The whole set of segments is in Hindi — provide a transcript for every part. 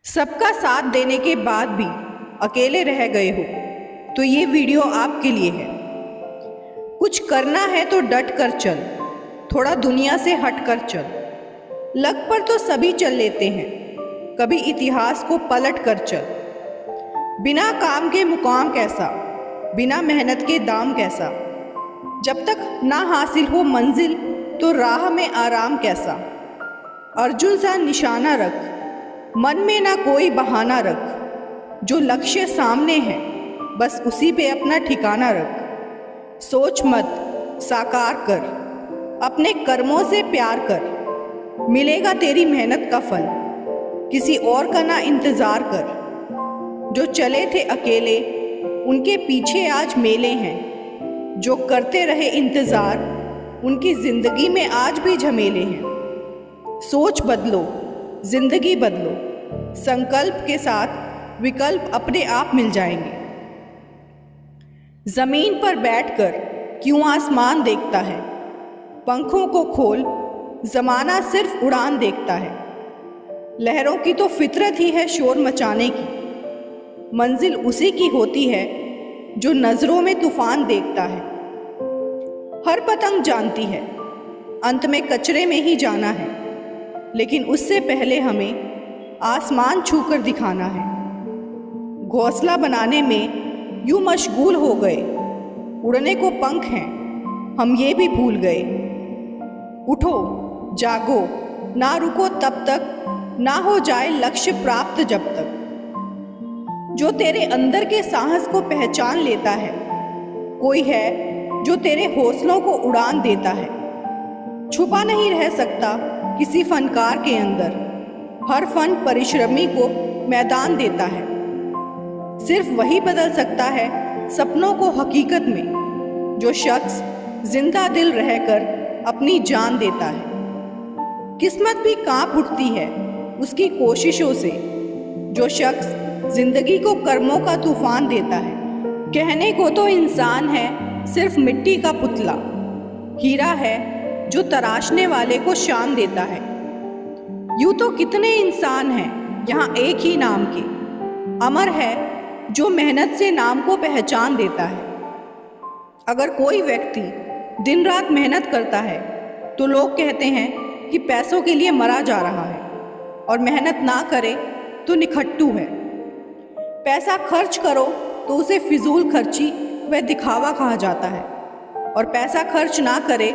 सबका साथ देने के बाद भी अकेले रह गए हो तो ये वीडियो आपके लिए है। कुछ करना है तो डट कर चल, थोड़ा दुनिया से हट कर चल। लग पर तो सभी चल लेते हैं, कभी इतिहास को पलट कर चल। बिना काम के मुकाम कैसा, बिना मेहनत के दाम कैसा। जब तक ना हासिल हो मंजिल तो राह में आराम कैसा। अर्जुन सा निशाना रख, मन में ना कोई बहाना रख। जो लक्ष्य सामने है बस उसी पे अपना ठिकाना रख। सोच मत, साकार कर, अपने कर्मों से प्यार कर। मिलेगा तेरी मेहनत का फल, किसी और का ना इंतज़ार कर। जो चले थे अकेले उनके पीछे आज मेले हैं। जो करते रहे इंतज़ार उनकी ज़िंदगी में आज भी झमेले हैं। सोच बदलो, जिंदगी बदलो, संकल्प के साथ विकल्प अपने आप मिल जाएंगे। जमीन पर बैठकर क्यों आसमान देखता है, पंखों को खोल, जमाना सिर्फ उड़ान देखता है। लहरों की तो फितरत ही है शोर मचाने की, मंजिल उसी की होती है जो नजरों में तूफान देखता है। हर पतंग जानती है अंत में कचरे में ही जाना है, लेकिन उससे पहले हमें आसमान छूकर दिखाना है। घोंसला बनाने में यूं मशगूल हो गए, उड़ने को पंख हैं हम ये भी भूल गए। उठो, जागो, ना रुको तब तक ना हो जाए लक्ष्य प्राप्त जब तक। जो तेरे अंदर के साहस को पहचान लेता है, कोई है जो तेरे हौसलों को उड़ान देता है। छुपा नहीं रह सकता किसी फनकार के अंदर, हर फन परिश्रमी को मैदान देता है। सिर्फ वही बदल सकता है सपनों को हकीकत में, जो शख्स जिंदा दिल रहकर अपनी जान देता है। किस्मत भी कांप उठती है उसकी कोशिशों से, जो शख्स जिंदगी को कर्मों का तूफान देता है। कहने को तो इंसान है सिर्फ मिट्टी का पुतला, हीरा है जो तराशने वाले को शान देता है। यूं तो कितने इंसान हैं यहाँ एक ही नाम के, अमर है जो मेहनत से नाम को पहचान देता है। अगर कोई व्यक्ति दिन रात मेहनत करता है तो लोग कहते हैं कि पैसों के लिए मरा जा रहा है, और मेहनत ना करे तो निखट्टू है। पैसा खर्च करो तो उसे फिजूल खर्ची व दिखावा कहा जाता है, और पैसा खर्च ना करे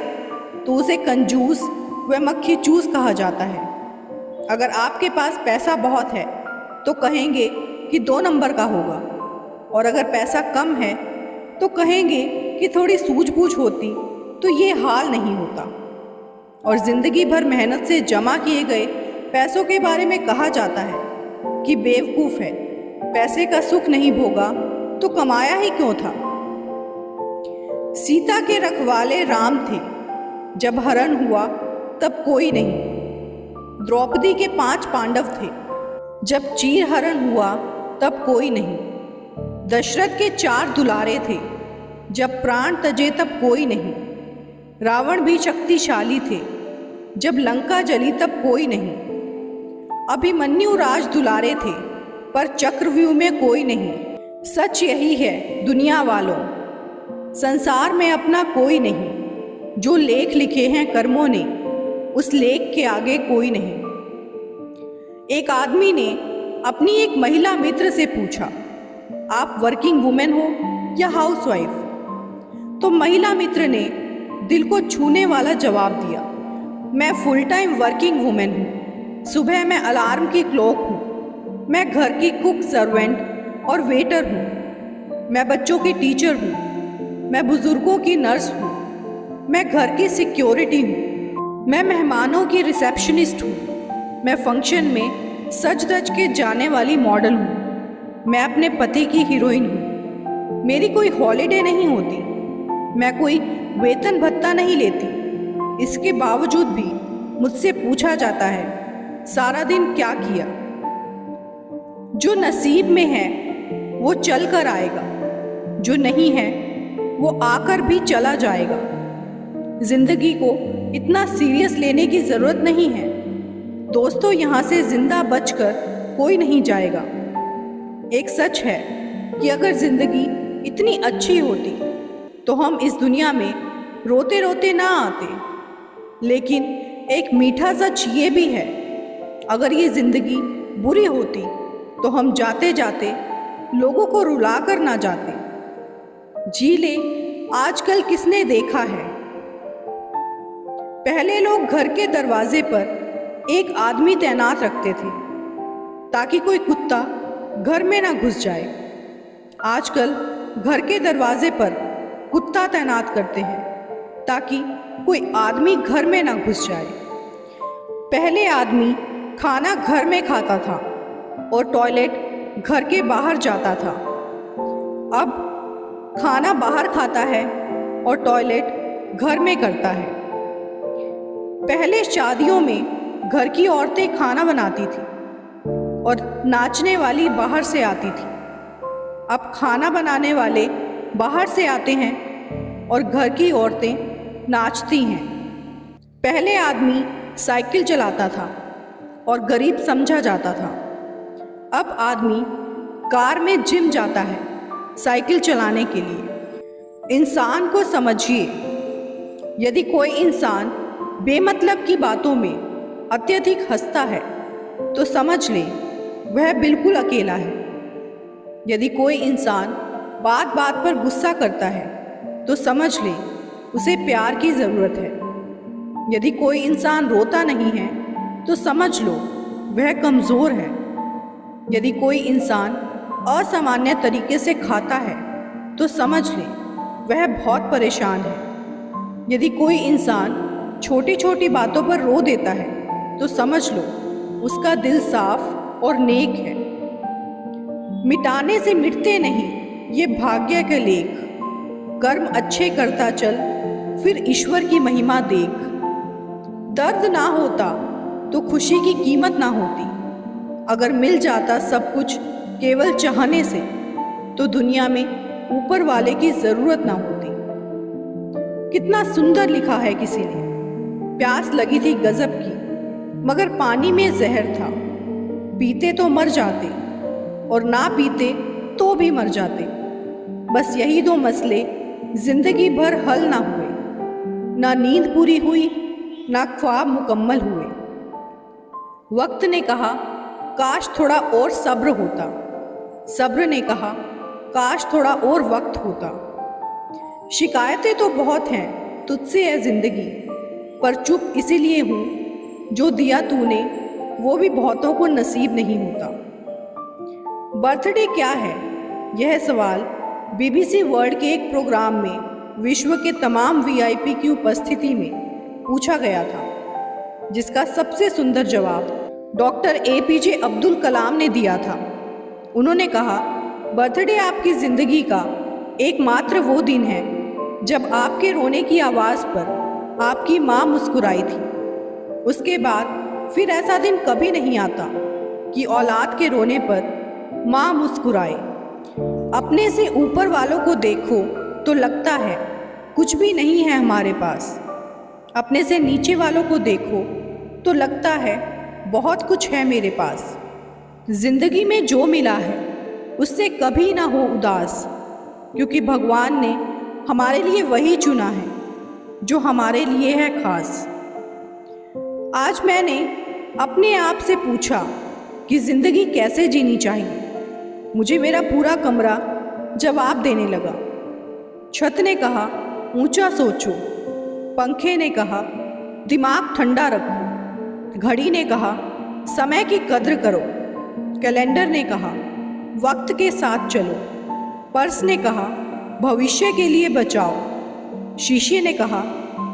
तो उसे कंजूस व मक्खी चूस कहा जाता है। अगर आपके पास पैसा बहुत है तो कहेंगे कि 2 नंबर का होगा, और अगर पैसा कम है तो कहेंगे कि थोड़ी सूझबूझ होती तो ये हाल नहीं होता। और ज़िंदगी भर मेहनत से जमा किए गए पैसों के बारे में कहा जाता है कि बेवकूफ़ है, पैसे का सुख नहीं भोगा तो कमाया ही क्यों था। सीता के रखवाले राम थे, जब हरण हुआ तब कोई नहीं। द्रौपदी के 5 पांडव थे, जब चीर हरण हुआ तब कोई नहीं। दशरथ के 4 दुलारे थे, जब प्राण तजे तब कोई नहीं। रावण भी शक्तिशाली थे, जब लंका जली तब कोई नहीं। अभिमन्यु राज दुलारे थे, पर चक्रव्यूह में कोई नहीं। सच यही है दुनिया वालों, संसार में अपना कोई नहीं। जो लेख लिखे हैं कर्मों ने, उस लेख के आगे कोई नहीं। एक आदमी ने अपनी एक महिला मित्र से पूछा, आप वर्किंग वुमेन हो या हाउसवाइफ? तो महिला मित्र ने दिल को छूने वाला जवाब दिया, मैं फुल टाइम वर्किंग वुमेन हूँ। सुबह मैं अलार्म की क्लॉक हूँ, मैं घर की कुक, सर्वेंट और वेटर हूँ। मैं बच्चों की टीचर हूँ, मैं बुजुर्गों की नर्स हूँ, मैं घर की सिक्योरिटी हूँ, मैं मेहमानों की रिसेप्शनिस्ट हूँ, मैं फंक्शन में सज धज के जाने वाली मॉडल हूँ, मैं अपने पति की हीरोइन हूँ। मेरी कोई हॉलिडे नहीं होती, मैं कोई वेतन भत्ता नहीं लेती। इसके बावजूद भी मुझसे पूछा जाता है सारा दिन क्या किया। जो नसीब में है वो चल कर आएगा, जो नहीं है वो आकर भी चला जाएगा। जिंदगी को इतना सीरियस लेने की ज़रूरत नहीं है। दोस्तों, यहाँ से जिंदा बचकर कोई नहीं जाएगा। एक सच है कि अगर जिंदगी इतनी अच्छी होती तो हम इस दुनिया में रोते रोते ना आते। लेकिन एक मीठा सच ये भी है, अगर ये जिंदगी बुरी होती तो हम जाते जाते लोगों को रुला कर ना जाते। जी ले, आजकल किसने देखा है। पहले लोग घर के दरवाजे पर एक आदमी तैनात रखते थे ताकि कोई कुत्ता घर में ना घुस जाए। आजकल घर के दरवाजे पर कुत्ता तैनात करते हैं ताकि कोई आदमी घर में ना घुस जाए। पहले आदमी खाना घर में खाता था और टॉयलेट घर के बाहर जाता था। अब खाना बाहर खाता है और टॉयलेट घर में करता है। पहले शादियों में घर की औरतें खाना बनाती थी और नाचने वाली बाहर से आती थी। अब खाना बनाने वाले बाहर से आते हैं और घर की औरतें नाचती हैं। पहले आदमी साइकिल चलाता था और गरीब समझा जाता था। अब आदमी कार में जिम जाता है साइकिल चलाने के लिए। इंसान को समझिए, यदि कोई इंसान बेमतलब की बातों में अत्यधिक हंसता है तो समझ ले वह बिल्कुल अकेला है। यदि कोई इंसान बात बात पर गुस्सा करता है तो समझ ले उसे प्यार की ज़रूरत है। यदि कोई इंसान रोता नहीं है तो समझ लो वह कमज़ोर है। यदि कोई इंसान असामान्य तरीके से खाता है तो समझ ले वह बहुत परेशान है। यदि कोई इंसान छोटी छोटी बातों पर रो देता है तो समझ लो उसका दिल साफ और नेक है। मिटाने से मिटते नहीं ये भाग्य के लेख, कर्म अच्छे करता चल फिर ईश्वर की महिमा देख। दर्द ना होता तो खुशी की कीमत ना होती। अगर मिल जाता सब कुछ केवल चाहने से तो दुनिया में ऊपर वाले की ज़रूरत ना होती। कितना सुंदर लिखा है किसी ने। प्यास लगी थी गजब की मगर पानी में जहर था। पीते तो मर जाते और ना पीते तो भी मर जाते। बस यही दो मसले जिंदगी भर हल ना हुए। ना नींद पूरी हुई ना ख्वाब मुकम्मल हुए। वक्त ने कहा काश थोड़ा और सब्र होता। सब्र ने कहा काश थोड़ा और वक्त होता। शिकायतें तो बहुत हैं तुझसे है जिंदगी, पर चुप इसीलिए हूँ जो दिया तूने वो भी बहुतों को नसीब नहीं होता। बर्थडे क्या है, यह सवाल BBC वर्ल्ड के एक प्रोग्राम में विश्व के तमाम VIP की उपस्थिति में पूछा गया था, जिसका सबसे सुंदर जवाब डॉक्टर APJ अब्दुल कलाम ने दिया था। उन्होंने कहा, बर्थडे आपकी ज़िंदगी का एकमात्र वो दिन है जब आपके रोने की आवाज़ पर आपकी माँ मुस्कुराई थी। उसके बाद फिर ऐसा दिन कभी नहीं आता कि औलाद के रोने पर माँ मुस्कुराए। अपने से ऊपर वालों को देखो तो लगता है कुछ भी नहीं है हमारे पास। अपने से नीचे वालों को देखो तो लगता है बहुत कुछ है मेरे पास। जिंदगी में जो मिला है उससे कभी ना हो उदास, क्योंकि भगवान ने हमारे लिए वही चुना है जो हमारे लिए है खास। आज मैंने अपने आप से पूछा कि ज़िंदगी कैसे जीनी चाहिए। मुझे मेरा पूरा कमरा जवाब देने लगा। छत ने कहा ऊंचा सोचो, पंखे ने कहा दिमाग ठंडा रखो, घड़ी ने कहा समय की कद्र करो, कैलेंडर ने कहा वक्त के साथ चलो, पर्स ने कहा भविष्य के लिए बचाओ, शीशे ने कहा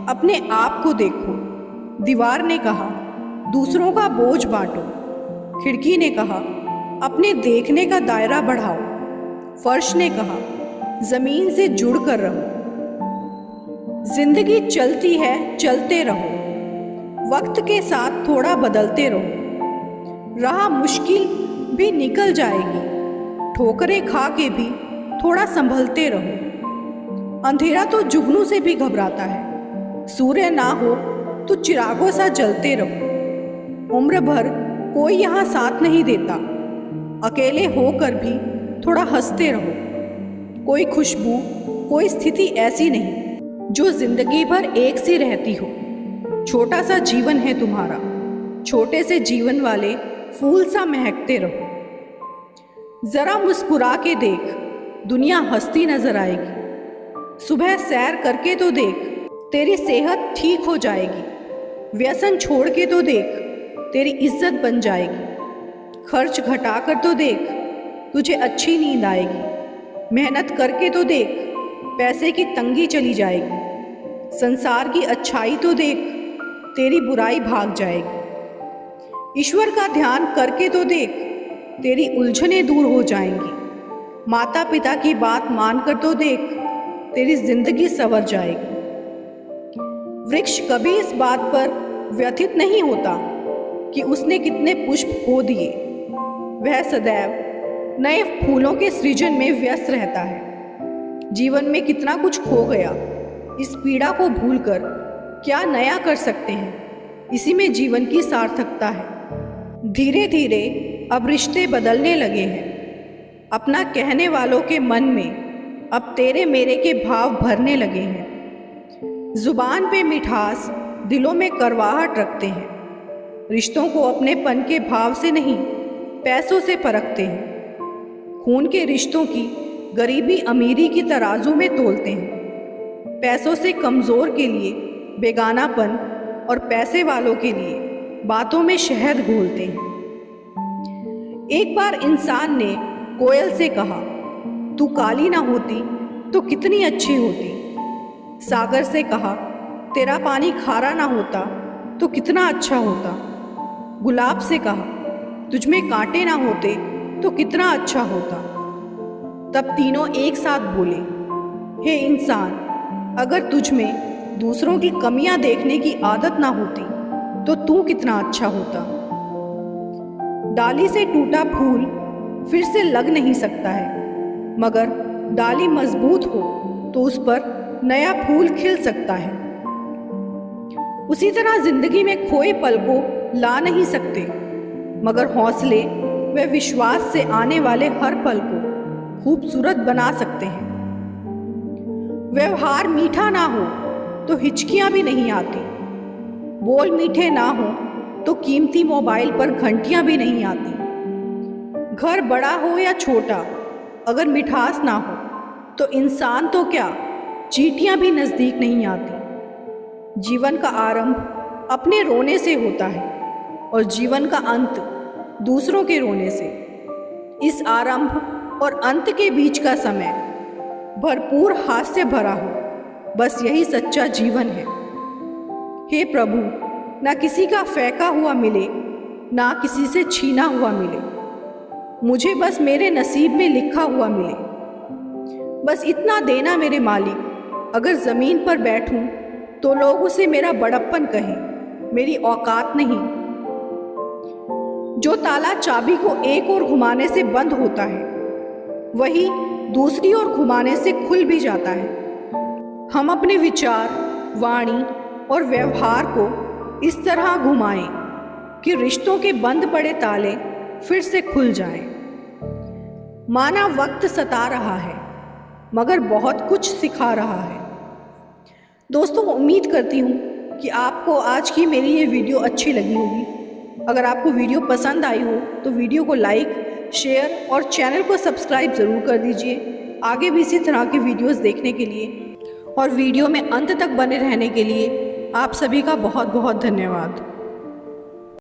अपने आप को देखो, दीवार ने कहा दूसरों का बोझ बांटो, खिड़की ने कहा अपने देखने का दायरा बढ़ाओ, फर्श ने कहा जमीन से जुड़ कर रहो। जिंदगी चलती है चलते रहो, वक्त के साथ थोड़ा बदलते रहो। राह मुश्किल भी निकल जाएगी, ठोकरें खा के भी थोड़ा संभलते रहो। अंधेरा तो जुगनू से भी घबराता है, सूर्य ना हो तो चिरागों सा जलते रहो। उम्र भर कोई यहाँ साथ नहीं देता। अकेले होकर भी थोड़ा हंसते रहो। कोई खुशबू, कोई स्थिति ऐसी नहीं जो जिंदगी भर एक सी रहती हो। छोटा सा जीवन है तुम्हारा, छोटे से जीवन वाले फूल सा महकते रहो। जरा मुस्कुरा के देख, दुनिया हंसती नजर आएगी। सुबह सैर करके तो देख, तेरी सेहत ठीक हो जाएगी। व्यसन छोड़ के तो देख, तेरी इज्जत बन जाएगी। खर्च घटाकर तो देख, तुझे अच्छी नींद आएगी। मेहनत करके तो देख, पैसे की तंगी चली जाएगी। संसार की अच्छाई तो देख, तेरी बुराई भाग जाएगी। ईश्वर का ध्यान करके तो देख, तेरी उलझनें दूर हो जाएंगी। माता पिता की बात मानकर तो देख, तेरी जिंदगी संवर जाएगी। वृक्ष कभी इस बात पर व्यथित नहीं होता कि उसने कितने पुष्प खो दिए। वह सदैव नए फूलों के सृजन में व्यस्त रहता है। जीवन में कितना कुछ खो गया, इस पीड़ा को भूलकर क्या नया कर सकते हैं, इसी में जीवन की सार्थकता है। धीरे धीरे अब रिश्ते बदलने लगे हैं। अपना कहने वालों के मन में अब तेरे मेरे के भाव भरने लगे हैं। जुबान पे मिठास, दिलों में करवाहट रखते हैं। रिश्तों को अपनेपन के भाव से नहीं, पैसों से परखते हैं। खून के रिश्तों की गरीबी अमीरी की तराजू में तोलते हैं। पैसों से कमज़ोर के लिए बेगानापन और पैसे वालों के लिए बातों में शहद घोलते हैं। एक बार इंसान ने कोयल से कहा, तू काली ना होती तो कितनी अच्छी होती। सागर से कहा, तेरा पानी खारा ना होता तो कितना अच्छा होता। गुलाब से कहा, तुझमें कांटे ना होते तो कितना अच्छा होता। तब तीनों एक साथ बोले, हे इंसान, अगर तुझमें दूसरों की कमियां देखने की आदत ना होती तो तू कितना अच्छा होता। डाली से टूटा फूल फिर से लग नहीं सकता है, मगर डाली मजबूत हो तो उस पर नया फूल खिल सकता है। उसी तरह जिंदगी में खोए पल को ला नहीं सकते, मगर हौसले व विश्वास से आने वाले हर पल को खूबसूरत बना सकते हैं। व्यवहार मीठा ना हो तो हिचकियां भी नहीं आती। बोल मीठे ना हो तो कीमती मोबाइल पर घंटियां भी नहीं आती। घर बड़ा हो या छोटा, अगर मिठास ना हो तो इंसान तो क्या, चींटियां भी नज़दीक नहीं आती। जीवन का आरंभ अपने रोने से होता है और जीवन का अंत दूसरों के रोने से। इस आरंभ और अंत के बीच का समय भरपूर हास्य भरा हो, बस यही सच्चा जीवन है। हे प्रभु, ना किसी का फेंका हुआ मिले, ना किसी से छीना हुआ मिले। मुझे बस मेरे नसीब में लिखा हुआ मिले। बस इतना देना मेरे मालिक, अगर ज़मीन पर बैठूं तो लोग उसे मेरा बड़प्पन कहें, मेरी औकात नहीं। जो ताला चाबी को एक ओर घुमाने से बंद होता है, वही दूसरी ओर घुमाने से खुल भी जाता है। हम अपने विचार, वाणी और व्यवहार को इस तरह घुमाएं कि रिश्तों के बंद पड़े ताले फिर से खुल जाएं। माना वक्त सता रहा है, मगर बहुत कुछ सिखा रहा है। दोस्तों, उम्मीद करती हूँ कि आपको आज की मेरी ये वीडियो अच्छी लगी होगी। अगर आपको वीडियो पसंद आई हो तो वीडियो को लाइक, शेयर और चैनल को सब्सक्राइब ज़रूर कर दीजिए। आगे भी इसी तरह की वीडियोस देखने के लिए और वीडियो में अंत तक बने रहने के लिए आप सभी का बहुत बहुत धन्यवाद।